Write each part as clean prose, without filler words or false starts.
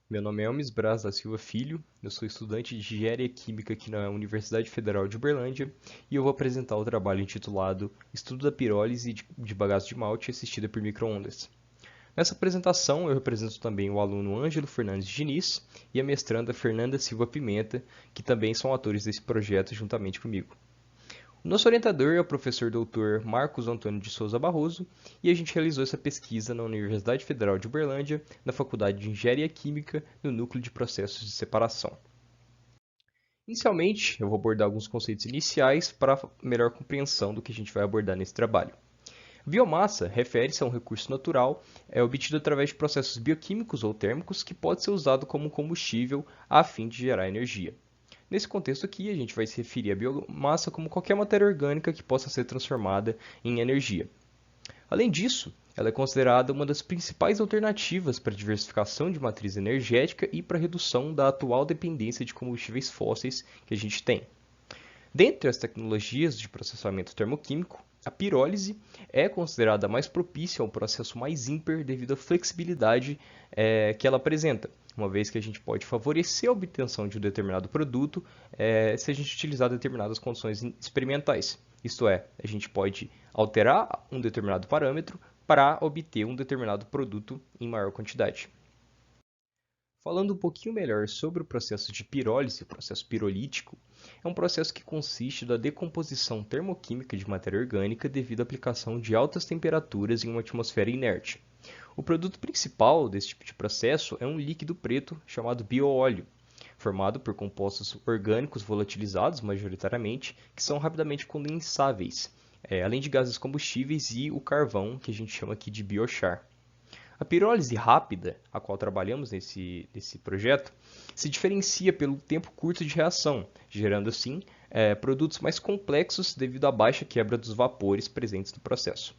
Meu nome é Elmis Braz da Silva Filho, eu sou estudante de Engenharia Química aqui na Universidade Federal de Uberlândia e eu vou apresentar o trabalho intitulado Estudo da pirólise de bagaço de malte assistida por microondas. Nessa apresentação eu represento também o aluno Ângelo Fernandes Diniz e a mestranda Fernanda Silva Pimenta, que também são atores desse projeto juntamente comigo. O nosso orientador é o professor doutor Marcos Antônio de Souza Barroso e a gente realizou essa pesquisa na Universidade Federal de Uberlândia, na Faculdade de Engenharia Química, no Núcleo de Processos de Separação. Inicialmente, eu vou abordar alguns conceitos iniciais para melhor compreensão do que a gente vai abordar nesse trabalho. Biomassa refere-se a um recurso natural obtido através de processos bioquímicos ou térmicos que pode ser usado como combustível a fim de gerar energia. Nesse contexto aqui, a gente vai se referir à biomassa como qualquer matéria orgânica que possa ser transformada em energia. Além disso, ela é considerada uma das principais alternativas para a diversificação de matriz energética e para a redução da atual dependência de combustíveis fósseis que a gente tem. Dentre as tecnologias de processamento termoquímico, a pirólise é considerada mais propícia ao processo mais ímper devido à flexibilidade que ela apresenta, uma vez que a gente pode favorecer a obtenção de um determinado produto se a gente utilizar determinadas condições experimentais. Isto é, a gente pode alterar um determinado parâmetro para obter um determinado produto em maior quantidade. Falando um pouquinho melhor sobre o processo de pirólise, o processo pirolítico, é um processo que consiste da decomposição termoquímica de matéria orgânica devido à aplicação de altas temperaturas em uma atmosfera inerte. O produto principal desse tipo de processo é um líquido preto chamado bioóleo, formado por compostos orgânicos volatilizados majoritariamente, que são rapidamente condensáveis, além de gases combustíveis e o carvão, que a gente chama aqui de biochar. A pirólise rápida, a qual trabalhamos nesse projeto, se diferencia pelo tempo curto de reação, gerando assim produtos mais complexos devido à baixa quebra dos vapores presentes no processo.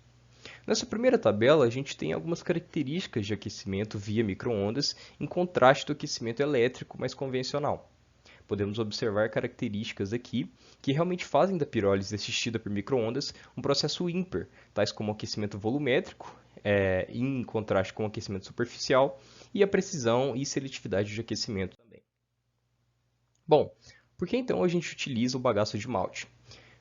Nessa primeira tabela, a gente tem algumas características de aquecimento via microondas, em contraste do aquecimento elétrico mais convencional. Podemos observar características aqui que realmente fazem da pirólise assistida por microondas um processo ímper, tais como o aquecimento volumétrico, em contraste com o aquecimento superficial, e a precisão e seletividade de aquecimento também. Bom, por que então a gente utiliza o bagaço de malte?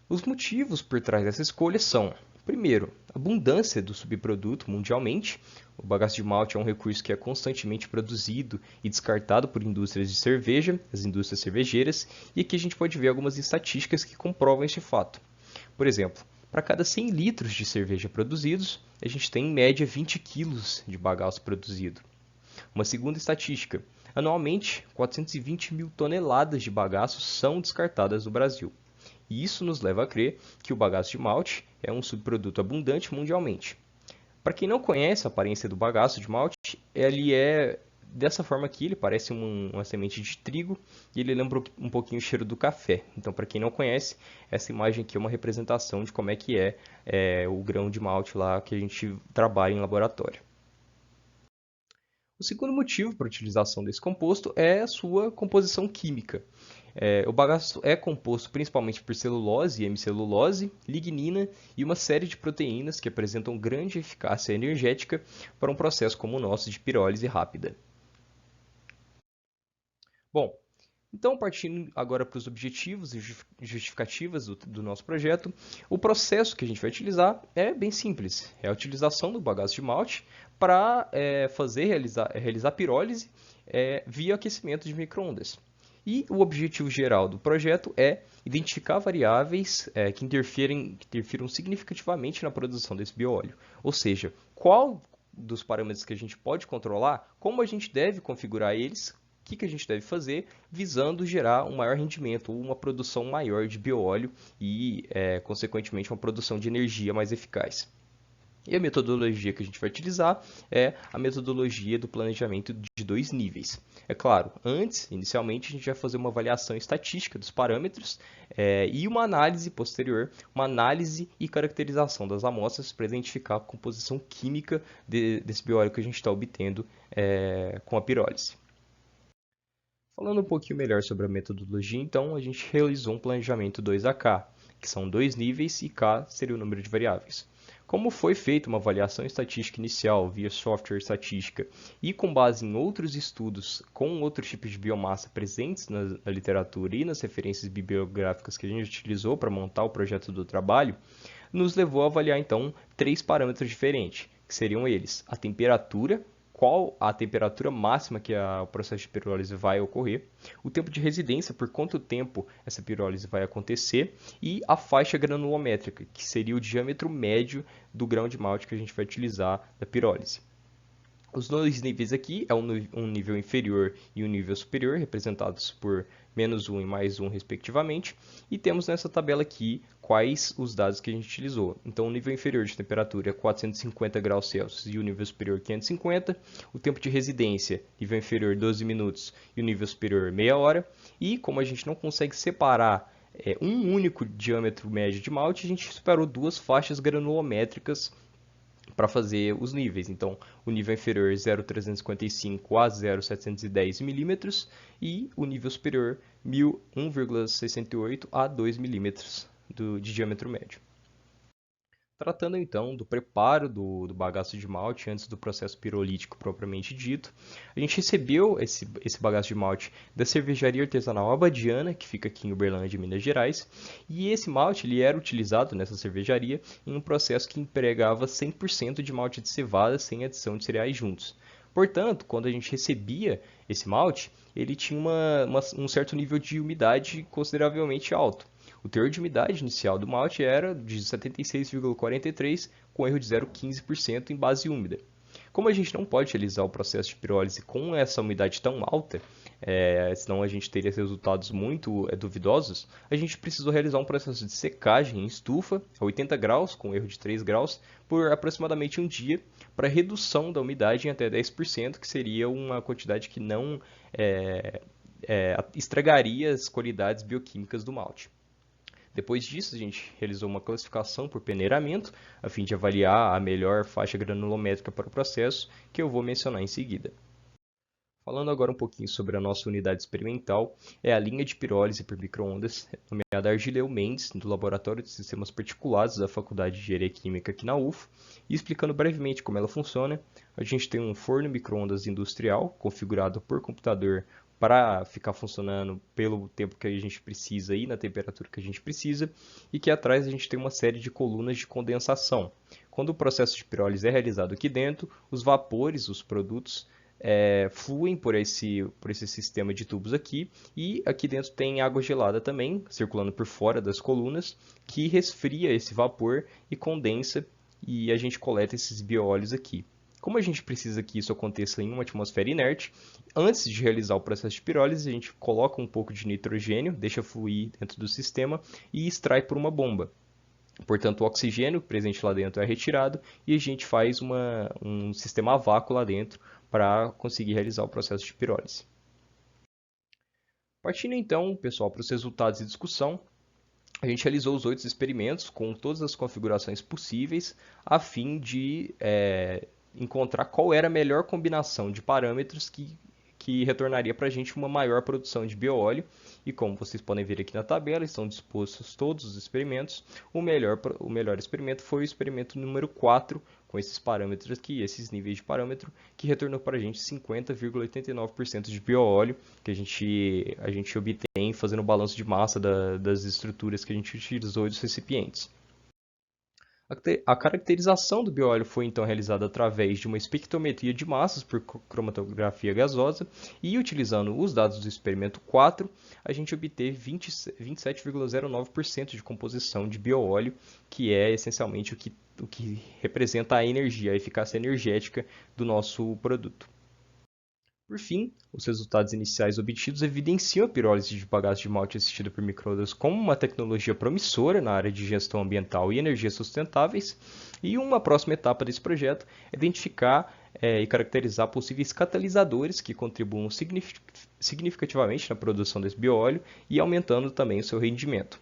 Os motivos por trás dessa escolha são, primeiro, a abundância do subproduto mundialmente. O bagaço de malte é um recurso que é constantemente produzido e descartado por indústrias de cerveja, as indústrias cervejeiras, e aqui a gente pode ver algumas estatísticas que comprovam este fato. Por exemplo, para cada 100 litros de cerveja produzidos, a gente tem em média 20 quilos de bagaço produzido. Uma segunda estatística, anualmente 420 mil toneladas de bagaço são descartadas no Brasil. E isso nos leva a crer que o bagaço de malte é um subproduto abundante mundialmente. Para quem não conhece a aparência do bagaço de malte, ele é dessa forma aqui, ele parece uma semente de trigo e ele lembra um pouquinho o cheiro do café. Então, para quem não conhece, essa imagem aqui é uma representação de como é que é o grão de malte lá que a gente trabalha em laboratório. O segundo motivo para a utilização desse composto é a sua composição química. O bagaço é composto principalmente por celulose e hemicelulose, lignina e uma série de proteínas que apresentam grande eficácia energética para um processo como o nosso de pirólise rápida. Bom, então partindo agora para os objetivos e justificativas do nosso projeto, o processo que a gente vai utilizar é bem simples. É a utilização do bagaço de malte para realizar pirólise via aquecimento de microondas. E o objetivo geral do projeto é identificar variáveis que interfiram significativamente na produção desse bioóleo. Ou seja, qual dos parâmetros que a gente pode controlar, como a gente deve configurar eles, o que a gente deve fazer visando gerar um maior rendimento ou uma produção maior de bioóleo e, consequentemente, uma produção de energia mais eficaz. E a metodologia que a gente vai utilizar é a metodologia do planejamento de 2 níveis. É claro, inicialmente, a gente vai fazer uma avaliação estatística dos parâmetros e uma análise posterior, uma análise e caracterização das amostras para identificar a composição química desse bióleo que a gente está obtendo com a pirólise. Falando um pouquinho melhor sobre a metodologia, então, a gente realizou um planejamento 2AK, que são 2 níveis e K seria o número de variáveis. Como foi feita uma avaliação estatística inicial via software estatística e com base em outros estudos com outros tipos de biomassa presentes na literatura e nas referências bibliográficas que a gente utilizou para montar o projeto do trabalho, nos levou a avaliar então 3 parâmetros diferentes, que seriam eles: a temperatura, qual a temperatura máxima que o processo de pirólise vai ocorrer, o tempo de residência, por quanto tempo essa pirólise vai acontecer, e a faixa granulométrica, que seria o diâmetro médio do grão de malte que a gente vai utilizar da pirólise. Os dois níveis aqui é um nível inferior e um nível superior, representados por -1 e +1, respectivamente. E temos nessa tabela aqui quais os dados que a gente utilizou. Então, o nível inferior de temperatura é 450 graus Celsius e o nível superior 550. O tempo de residência, nível inferior 12 minutos e o nível superior meia hora. E como a gente não consegue separar um único diâmetro médio de malte, a gente separou 2 faixas granulométricas para fazer os níveis. Então, o nível inferior 0,355 a 0,710 milímetros e o nível superior 1,68 a 2 milímetros de diâmetro médio. Tratando então do preparo do bagaço de malte antes do processo pirolítico propriamente dito, a gente recebeu esse bagaço de malte da cervejaria artesanal Abadiana, que fica aqui em Uberlândia, Minas Gerais, e esse malte ele era utilizado nessa cervejaria em um processo que empregava 100% de malte de cevada sem adição de cereais juntos. Portanto, quando a gente recebia esse malte, ele tinha um certo nível de umidade consideravelmente alto. O teor de umidade inicial do malte era de 76,43, com erro de 0,15% em base úmida. Como a gente não pode realizar o processo de pirólise com essa umidade tão alta, senão a gente teria resultados muito duvidosos, a gente precisou realizar um processo de secagem em estufa a 80 graus, com erro de 3 graus, por aproximadamente um dia, para redução da umidade em até 10%, que seria uma quantidade que não estragaria as qualidades bioquímicas do malte. Depois disso, a gente realizou uma classificação por peneiramento, a fim de avaliar a melhor faixa granulométrica para o processo, que eu vou mencionar em seguida. Falando agora um pouquinho sobre a nossa unidade experimental, é a linha de pirólise por micro-ondas, nomeada Argileu Mendes, do Laboratório de Sistemas Particulados da Faculdade de Engenharia Química aqui na UF. E explicando brevemente como ela funciona, a gente tem um forno micro-ondas industrial, configurado por computador para ficar funcionando pelo tempo que a gente precisa e na temperatura que a gente precisa, e que atrás a gente tem uma série de colunas de condensação. Quando o processo de pirólise é realizado aqui dentro, os vapores, os produtos, fluem por esse sistema de tubos aqui, e aqui dentro tem água gelada também, circulando por fora das colunas, que resfria esse vapor e condensa, e a gente coleta esses bioóleos aqui. Como a gente precisa que isso aconteça em uma atmosfera inerte, antes de realizar o processo de pirólise, a gente coloca um pouco de nitrogênio, deixa fluir dentro do sistema e extrai por uma bomba. Portanto, o oxigênio presente lá dentro é retirado e a gente faz um sistema a vácuo lá dentro para conseguir realizar o processo de pirólise. Partindo então, pessoal, para os resultados e discussão, a gente realizou os 8 experimentos com todas as configurações possíveis a fim de encontrar qual era a melhor combinação de parâmetros que retornaria para a gente uma maior produção de bioóleo. E como vocês podem ver aqui na tabela, estão dispostos todos os experimentos. O melhor experimento foi o experimento número 4, com esses parâmetros aqui, esses níveis de parâmetro, que retornou para a gente 50,89% de bioóleo, que a gente obtém fazendo o balanço de massa das estruturas que a gente utilizou e dos recipientes. A caracterização do bioóleo foi então realizada através de uma espectrometria de massas por cromatografia gasosa e, utilizando os dados do experimento 4, a gente obteve 27,09% de composição de bioóleo, que é essencialmente o que representa a energia, a eficácia energética do nosso produto. Por fim, os resultados iniciais obtidos evidenciam a pirólise de bagaço de malte assistida por micro-ondas como uma tecnologia promissora na área de gestão ambiental e energias sustentáveis, e uma próxima etapa desse projeto é identificar e caracterizar possíveis catalisadores que contribuam significativamente na produção desse bioóleo e aumentando também o seu rendimento.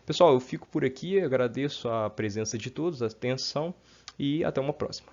Pessoal, eu fico por aqui, agradeço a presença de todos, a atenção e até uma próxima.